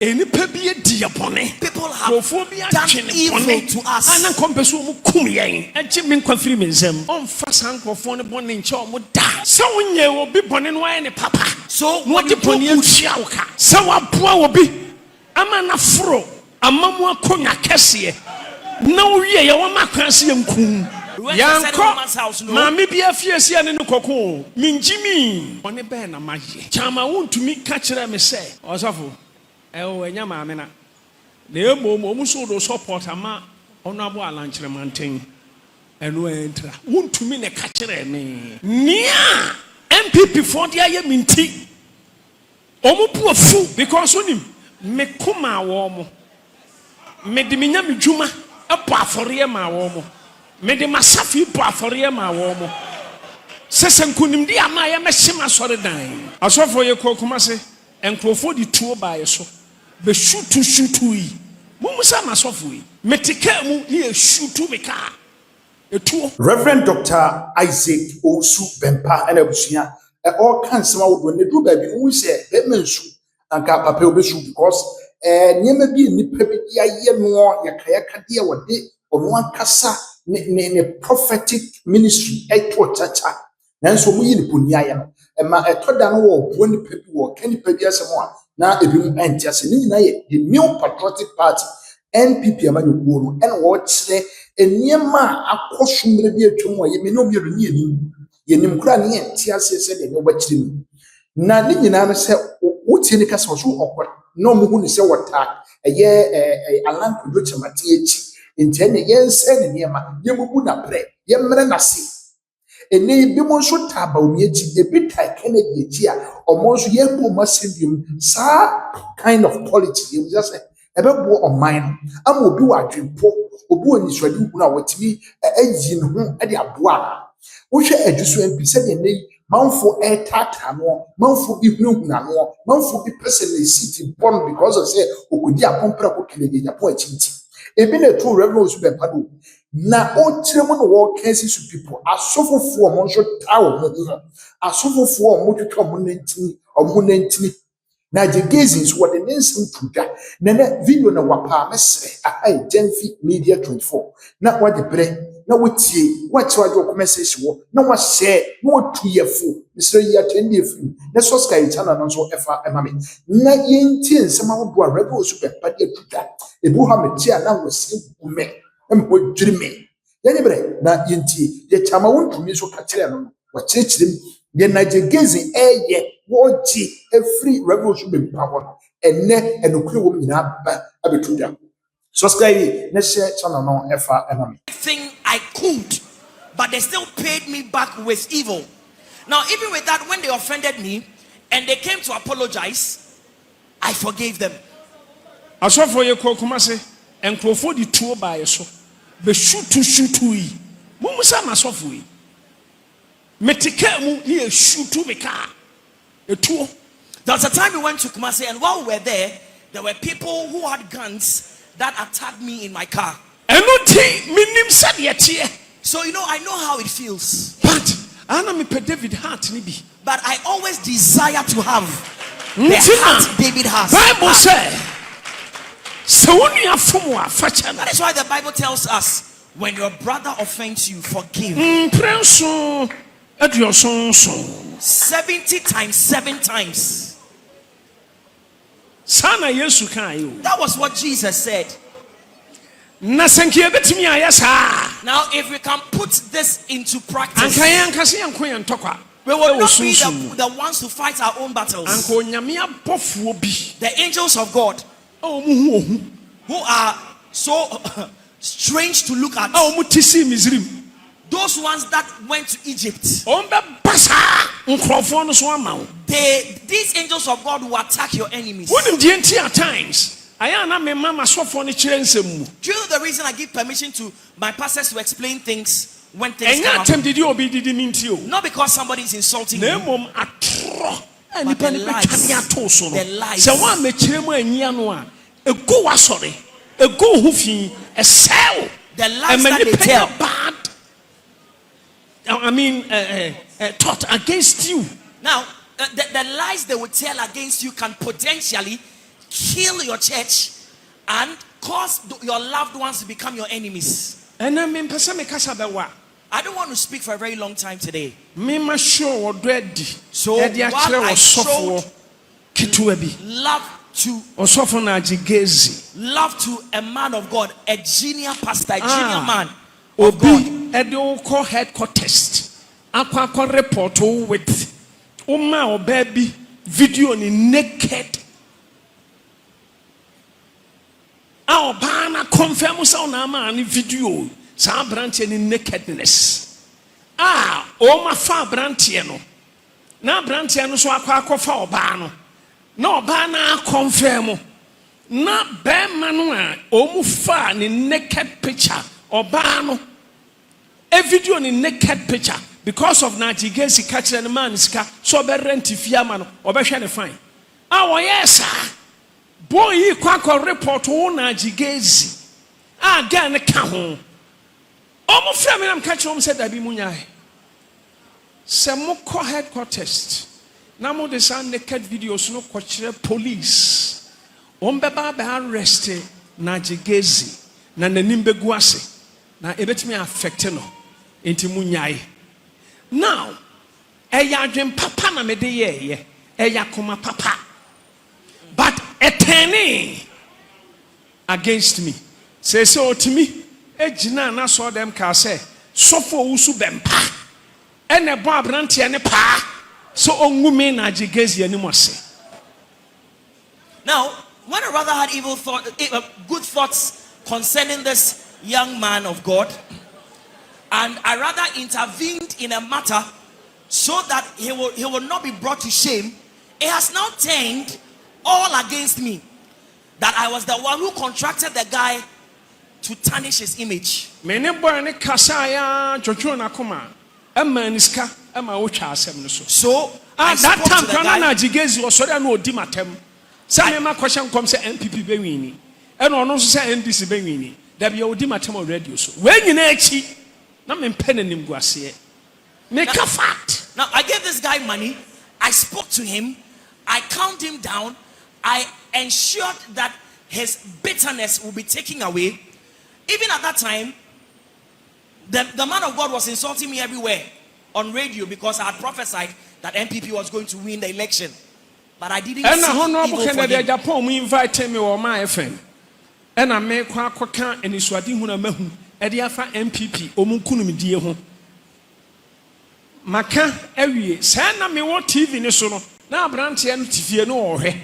People have done evil to us. So what the Mami bia fiesi ane no koko minjimi one be na maye chama wontumi ka kire me se osafo enya maame na emo so do support ama ono abo alankyere manten eno entra wontumi ne ka kire me nia NPP for dia ye minti omo bu afu because onim me koma wo mo me de menya me dwuma epo afore ma wo mo me de masafi po afore ma wo mo sesenkunim di ama ye mehima sore dan asofo ye kokoma se enkrofo di tuo ba ye so be shutu yi mumusa masofo yi metika mu ye shutu meka etuo. Reverend Dr. Isaac Owusu Bempah and Abusia all cancel out when they do baby who say mensu and papa obesu because nyema bi ni pebi ya ye no ya kaya kadia wode ono ankasa ne prophetic ministry eto chacha nanso mu yi ni punia ya no ma etoda no wo bo ni pebi wo kani pebi asemo a na ebi mu antiase ni nyina ye the new patriotic party NPP amani guru and wo kire enyema akosumre bi atwom ye me no bi ru ni yenim kura ne antiase se de no ba kire mi na ni nyina no se wotie ni kasa so okwa no mu hu ni se wota eye alankodo chamate echi ntene yense ne niema yemubu na pre yemre na se ene bi mo so taba omi echi ebi tai Kennedy echi a omo so yebu mo sendum sa kind of politics you just say ebebo on mine am obi wa adwempo obi oni so adi hu na watimi ayi ne ho ade aboa wo hwe adwuso MP se de nei manfo etata no manfo bi hunhuna no manfo bi person na city born because of say okodi akompra ko Kennedy Japan achinti ebi na to Reverend Owusu Bempah do na o kire mo no wo cancer to people asofofo mo nso tawo mo ho asofofo mo twetwa mo nantini na je gazing what the nation tuda na video na wapa mesre ai Genfi Media 24 na what the bre na wotie what your message wo na wa share no tuyefo mesre ya attend free na so sky channel no so efa emame na yenti nsema wo do Reverend Owusu Bempah de tuda ebu ha metia na wose gume empo dwirime yani bre na yenti ye chama wontumi so ka kire no wa kirekirim ye na je gazing eye woji every Reverend Owusu Bempah enne enokure wo nyina ba abetuda subscribe na share channel no efa emame thing I could, but they still paid me back with evil. Now even with that, when they offended me and they came to apologize, I forgave them. Asofo ye kokoma se enkrofo di tuo ba ye so be shutu yi mumusa masofo yi metika mu ye shutu meka etuo. There was a time we went to Kumasi, and while we were there were people who had guns that attacked me in my car. So I know how it feels. But I always desire to have the heart David has. Bible says, that is why the Bible tells us, when your brother offends you, forgive. 70 times 7 times. That was what Jesus said. Now if we can put this into practice, we will not be the ones to fight our own battles. The angels of God, who are so strange to look at, those ones that went to Egypt, these angels of God will attack your enemies. Do you know the reason I give permission to my pastors to explain things when things come up? Not because somebody is insulting you, but the lies. The lies that they tell. Thought against you. Now, the lies they will tell against you can potentially kill your church and cause your loved ones to become your enemies. I don't want to speak for a very long time today. So while I showed love to a man of God, a junior pastor, a junior man of God. Headquarters. Report with or baby video in naked. Our bana confirm na man video. Sa branch in nakedness. My fa brantiano. Na brantiano so akwa obano. No bana confirm. Na be manu omu fa ni naked picture obano. A video ni naked picture because of Najigezi catch the man ska so be rent if yaman or be share fine. Yes boy yi kwakọ report wo Najigezi gan ka ho. Omo fra me nam catch hom said da bi munyai. Se mo ko headquarters na mo de san naked videos no ko kire police. Ombeba be arrest Najigezi na nanim begu ase na ebetimi affect no enti munyai. Now eya adwen papa na me de ye eya koma papa but eteni against me say otimi ejina na so dem ka say sofo Owusu Bempah ene bo abrante ne pa so ongume na Ajigezi ani mo se. Now when a brother had good thoughts concerning this young man of God, and I rather intervened in a matter so that he will not be brought to shame, it has now turned all against me. That I was the one who contracted the guy to tarnish his image. So that time Ajigezi was sorry no di matem. Say my question comes say NPP be wini. And ono so say NDC be wini. There be odi matem already so. When you na echi na me pen nim guase. Make a fact. Now I gave this guy money. I spoke to him. I calmed him down. I ensured that his bitterness will be taken away. Even at that time, the man of God was insulting me everywhere on radio because I had prophesied that NPP was going to win the election. But I didn't see evil for him. Japan invite me or my FM. And I make kwaka and iswadi huna mehu. Ediafa NPP omunkunu mi die ho. Maka ewie say na me wo TV ni so no na abrante no tifie no ohwe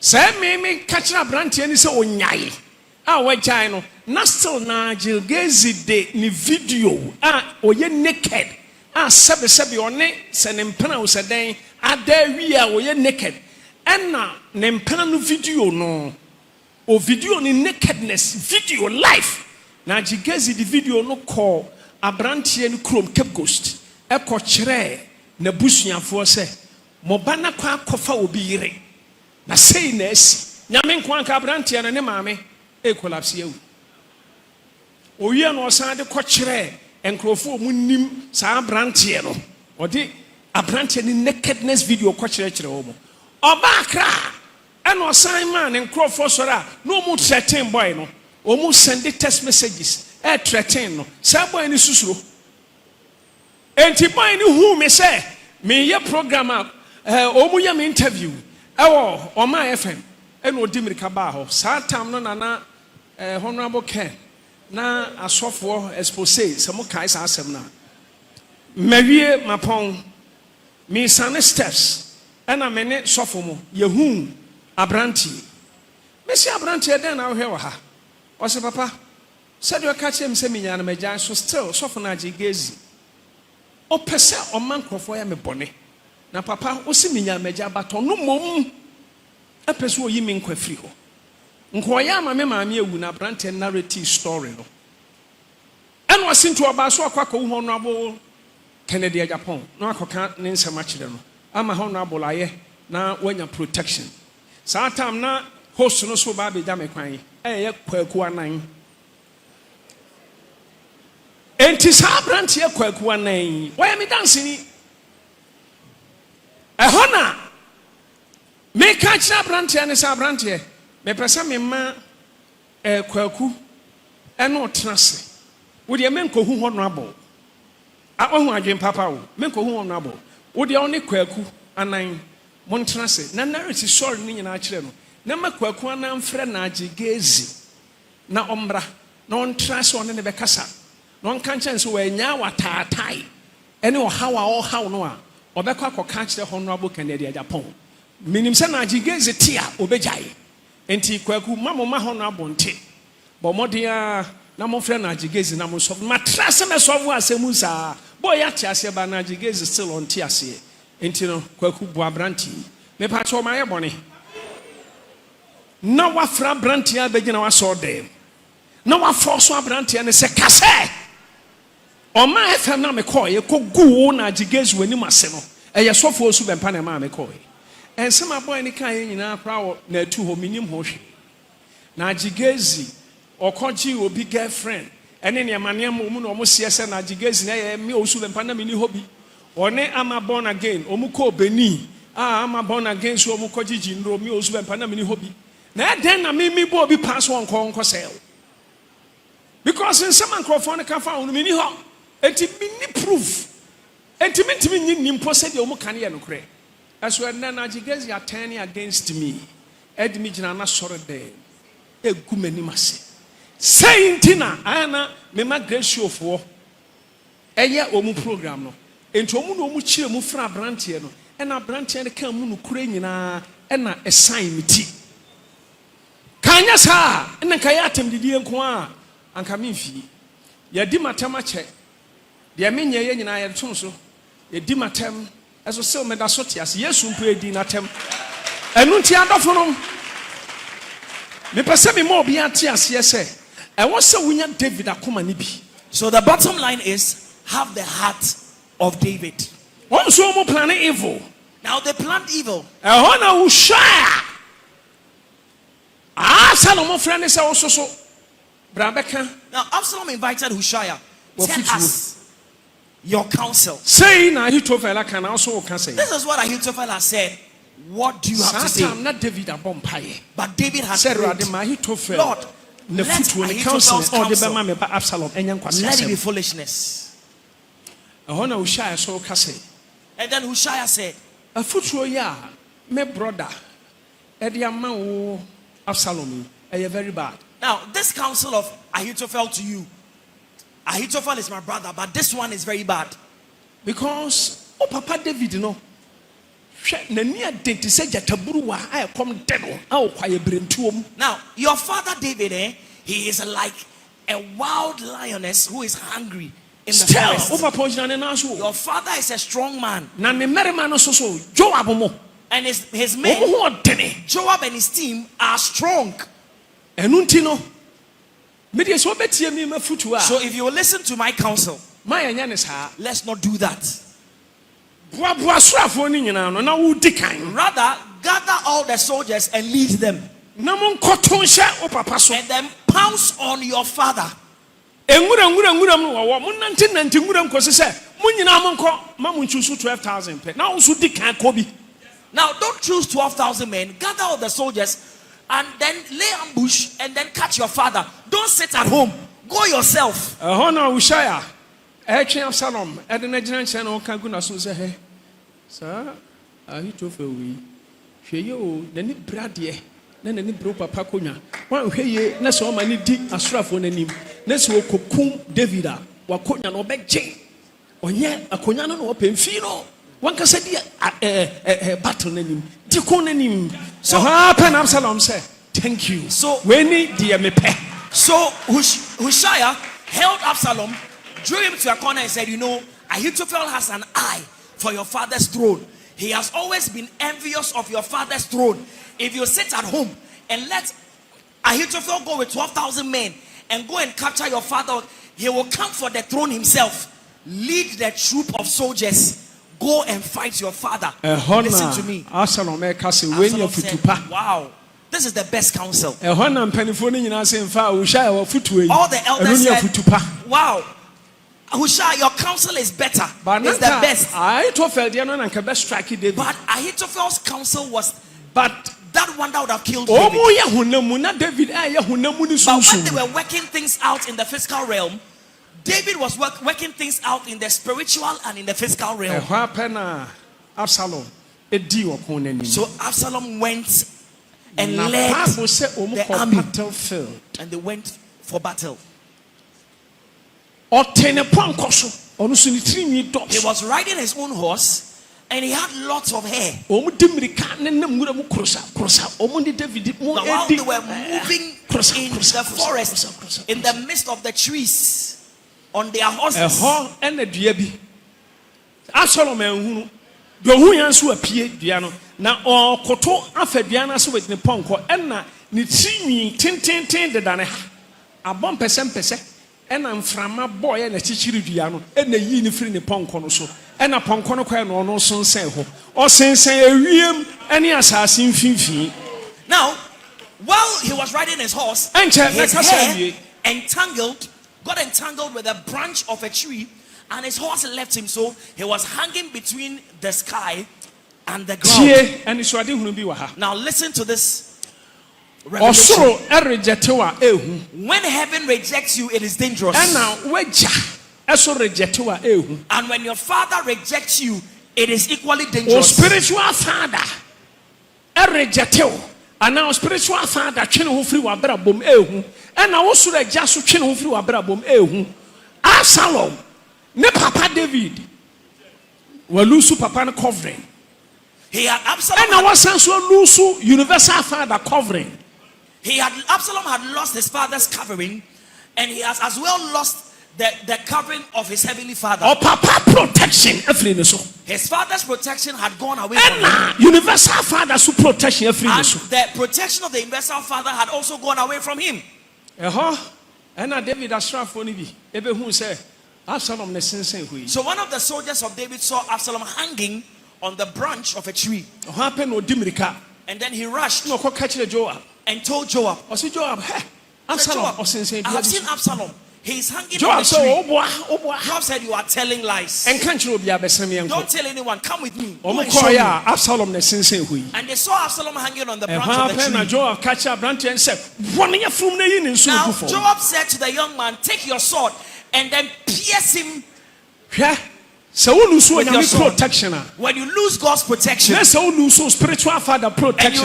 say me catch na abrante ni say onyai wajai no na still na Ajigezi de ni video oye naked sebe one se ne mpana o se den ada wi oye naked na ne mpana no video no o video ni nakedness video live na Ajigezi the video no call abrante ni krom Cape Coast eko kire na busuafo se mo bana kwa kofa obi yire na sei na asi nyame nkwa nka abrante no ne maame collapse yewu owie no osan de ko kire enkrofo munnim sa abrante no odi abrante ni nakedness video ko kire wo mo oba akra eno osan man enkrofo sora no mu threaten boy no o mu send text messages threaten no sa boy ni susuro enti boy ni hu me say me ye program o mu ye me interview ewo o ma FM eno odi mirika ba ho sa tam no na honorable Ken na asofo expose some kai sa asem na mawie mapon me sane steps ena me ne sofo mo yehu abranti me si abranti e den na hwe wa ha o se papa said you catch him say me nya na magyan so still sofo na Ajigezi o pese o man krofo ya me bone na papa o si me nya magya bato no mom e pese o yi me nkwa firi ho nkoya ma me maame ewu na brante narrative story no eno asinto oba so akwakọ hu no abo Kennedy Japan no akoka ne nsema kire no ama ho no abolaye na wanya protection sa time na host no so ba be jame kwan ye kwaku anan enti sa brante ye kwaku anan why me dance ni hona me catch na brante ne sa brante me pesa me ma kwaku eno tenase wo de men ko hu ho no abo a ohu adwen papa wo men ko hu ho no abo wo de oni kwaku anan mon tenase na narrative sorry ni nyina akire no na ma kwaku anan frɛ na agigezi na ombra na on tenase on ne be kasa na on kan chen so we nya wataatai ene o haw no a obekwa koka akire honorable Kennedy Japan minim se na agigezi tia obejai enti kwaku mamoma honorable nte bo modia na mo frɛ na agigezi na mo so matrase me so vo asemu sa boy ya tiase ba na agigezi still on tiase enti no kwaku bu abranti me pa cho maye bone na wa fra abranti abegina wa so dem na wa force abranti ne se kase o ma FM na me call ye ko gu na agigezi wani mase no eye sofo osu Bempah na ma me call ensema boy ni kan ye nyina kra na atu ho minim ho hwe na agigezi okoji obi girlfriend ene ne amane mu no mo siese na agigezi na ye me Owusu Bempah na me ni hobi one ama born again omu ko beni ama born again so omu ko gigi ndro me Owusu Bempah na me ni hobi na den na me bo obi pass won ko sell because in some microphone ka fa on me ni ho enti me ni proof enti me nyi nimpo se de omu kan ye no kre aso na agigezi are turning against me ed me gina na sore de egu mani mase saying tina ana me ma gracio fo eye omu program no enti omu no omu chire mu fra brantie no ena brantie ne kan mu no kure nyina ena assign miti kanya sa ena kaya atem didie nko a anka me mfi ya di matem ache de me nye ye nyina ye tun so ye di matem eso se o me da so tiase yesu mpo edi na tem enu nti adofo no me pese me mo obi ate ase se I want to win David akoma ni bi. So the bottom line is have the heart of David. One so mo plan evil. Now they planned evil. Ehona Hushai. Absalom friend say also so. Brabeka. Now Absalom invited Hushai. Tell us your counsel. Say na Ahithophel can also can say. This is what Ahithophel has said. What do you have to say? I'm not David Abompaye. But David has said, Lord, let Ahithophel's counsel, let it be foolishness. And then Hushai said, a footro ya, my brother, Ediamau Absalom, very bad. Now, this counsel of Ahithophel to you, Ahithophel is my brother, but this one is very bad. Because, oh, Papa David, you know. Now, your father David, he is like a wild lioness who is hungry in the forest. Your father is a strong man. And his men, Joab and his team, are strong. So if you listen to my counsel, let's not do that. Rather, gather all the soldiers and lead them. And then pounce on your father. Now don't choose 12,000 men. Gather all the soldiers and then lay ambush and then catch your father. Don't sit at home. Go yourself. Absalom, sir, Ahithophel, Nani Bradie, Nani Bro Papa Kuna, one way, Nasso Mani Dick, a strap on a name, Nesso Cocoon Davida, Wakonya no back chain, or yet a Conano open fino, one can say a battle name, Ticon name. So happen Absalom said, thank you. So when dear me pay. So Hushai held Absalom, drew him to a corner and said, you know, Ahithophel has an eye for your father's throne. He has always been envious of your father's throne. If you sit at home and let Ahithophel go with 12,000 men and go and capture your father, he will come for the throne himself. Lead the troop of soldiers. Go and fight your father. Listen to me. Absalom said, wow, this is the best counsel. All the elders said, wow, Hushai, your counsel is better. It's the best. But Ahithophel's counsel was. But that wonder would have killed David. But when they were working things out in the physical realm, David was working things out in the spiritual and in the physical realm. So Absalom went and led the army, and they went for battle. He was riding his own horse, and he had lots of hair. Now, while they were moving in the forest, in the midst of the trees, on their horses, na okoto afadua so with ne ponko na ne tinwi tententen de dane ha abon pese na mframa boy na chichiri dua no na yi ne firi ne ponko no so na ponko no kwa no no sonsen ho o sensen awiem ene asase mfimfini. Now, while he was riding his horse, his hair got entangled with a branch of a tree, and his horse left him, so he was hanging between the sky and the ground. Now listen to this revelation. When heaven rejects you, it is dangerous. And when your father rejects you, it is equally dangerous. Spiritual father and now spiritual father twene ho firi wabra bom ehu and now also the just twene ho firi wabra bom ehu. Absalom ne papa David Owusu papa no covering. He had Absalom. And now was Owusu universal father covering. Absalom had lost his father's covering, and he has as well lost the covering of his heavenly father. Or papa protection. His father's protection had gone away from him. Universal father's protection. And the protection of the universal father had also gone away from him. And David Ashraf say Absalom. So one of the soldiers of David saw Absalom hanging on the branch of a tree. And then he rushed and told Joab, I've seen Absalom. He's hanging on the tree. Joab said, you are telling lies. Don't tell anyone. Come with me. And they saw Absalom hanging on the branch of the tree. Now Joab said to the young man, take your sword and then pierce him. Protection. When you lose God's protection, and you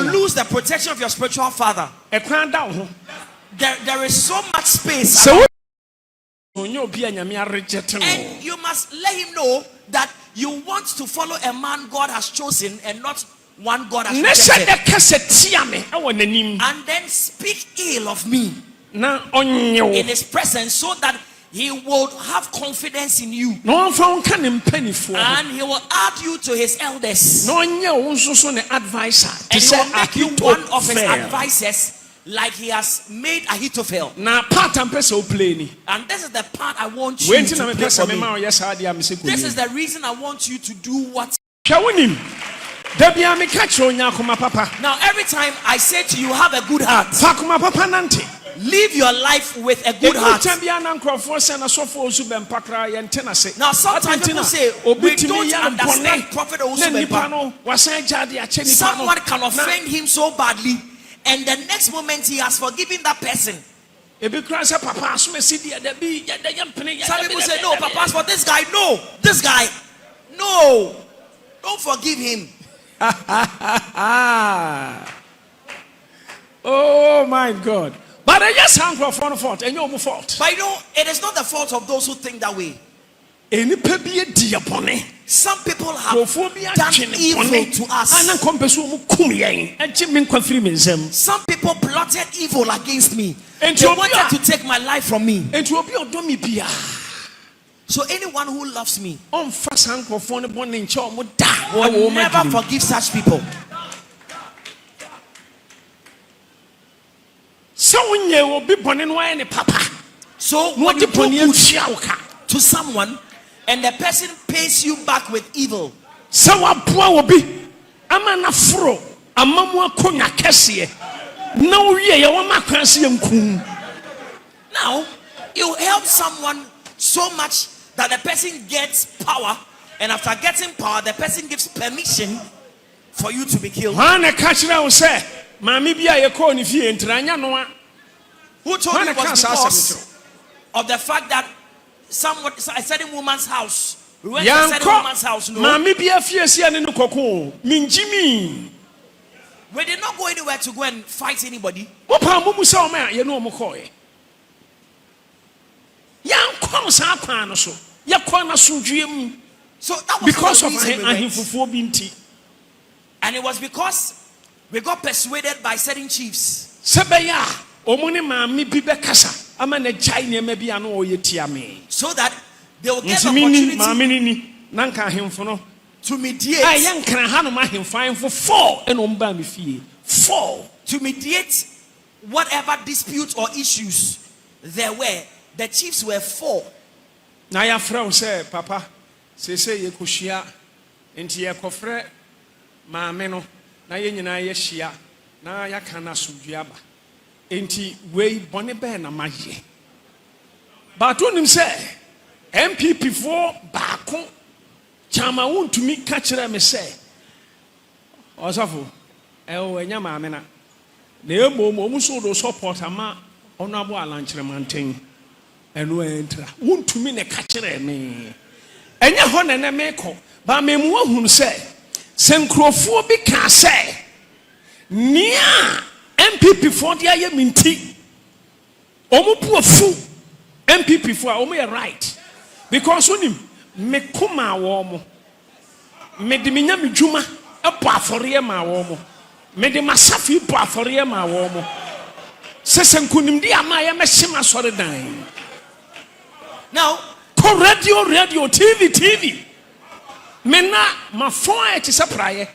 lose the protection of your spiritual father, there is so much space. And you must let him know that you want to follow a man God has chosen and not one God has rejected. And then speak ill of me in his presence, so that he will have confidence in you, and he will add you to his elders, and he will make you one of his advisors, like he has made Ahithophel. And this is the part I want you to play for me. This is the reason I want you to do what. Now every time I say to you, have a good heart, live your life with a good heart. Now sometimes people say, we don't understand Prophet Owusu Bempah. Someone can offend him so badly, and the next moment he has forgiven that person. Some people say, no, Papa's for this guy. No, this guy. No, don't forgive him. Oh my God. But I just hang for fault and your fault. But you know, it is not the fault of those who think that way. Some people have done evil to us. Some people plotted evil against me. They wanted to take my life from me. So anyone who loves me will never forgive such people. So when you do good to someone and the person pays you back with evil, now you help someone so much that the person gets power, and after getting power the person gives permission for you to be killed. Mami bi a yɛkɔɔ ne fie ntranya noa. Who told you it was because of the fact that a certain woman's house? We went to a certain woman's house. No. Mami bi a fie sia ne no kɔkɔ. Minjimi. We did not go anywhere to go and fight anybody. Wopa mumu sa o ma ye no mo kɔɛ. Yan kɔm sa kwan no so. Ye kɔ na sodue mu. So that was because of ahemfufuo bi nti. And it was because we got persuaded by certain chiefs. Sebeya omuni mami bi bekasa ama na jai niema bi ano oyɛ tia me. So that they will get the opportunity mami ni nanka ahemfo no to mediate. Ai yankra hanu ma ahemfo for 4 eno mba me fie. 4 to mediate whatever disputes or issues there were. The chiefs were 4. Na ya frɛ say papa sese ye kohyia enti ye kɔfrɛ maame no na ye nyina ye hyia na ya kana sodua ba enti wei bɔne bɛɛ na maye but onim sɛ NPP for baako chama wontumi ka kyerɛ me sɛ ɔsafo ɛwɔ anya maame na emo mo so do support ama ɔno abo alankyerɛmanten ɛno entra wontumi ne ka kyerɛ me ɛnyɛ hɔ na na mekɔ ba me mu ahunu sɛ senkrofo bi ka sɛ nia NPP for dia ye minti omo pu afu NPP for omo ye right because onim me kuma wo mo me de menya me dwuma epo afore ma wo mo me de masafi po afore ma wo mo sesenkunim di ama ye mehima sore dan now radio TV mena ma phone e tise praye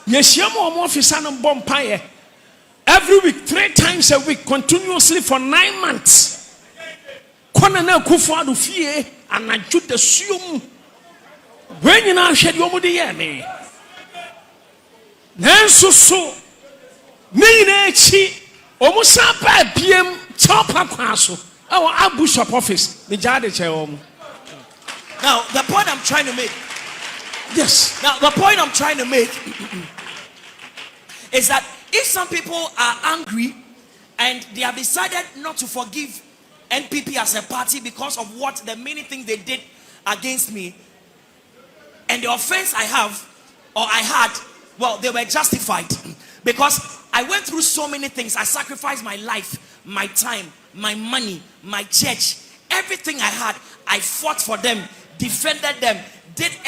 ye hia mo mo officer no Bempah every week 3 times a week continuously for 9 months kona na kufu ado fie anadwo da suom when nyina hwede omo de ye me nanso so ne nyina echi omo sa pa biem chopa kwa so our bishop office the jade che omo. Now the point I'm trying to make, yes, now the point I'm trying to make is that if some people are angry and they have decided not to forgive NPP as a party because of what the many things they did against me, and the offense I have or I had, well, they were justified because I went through so many things. I sacrificed my life, my time, my money, my church, everything I had. I fought for them, defended them, did everything.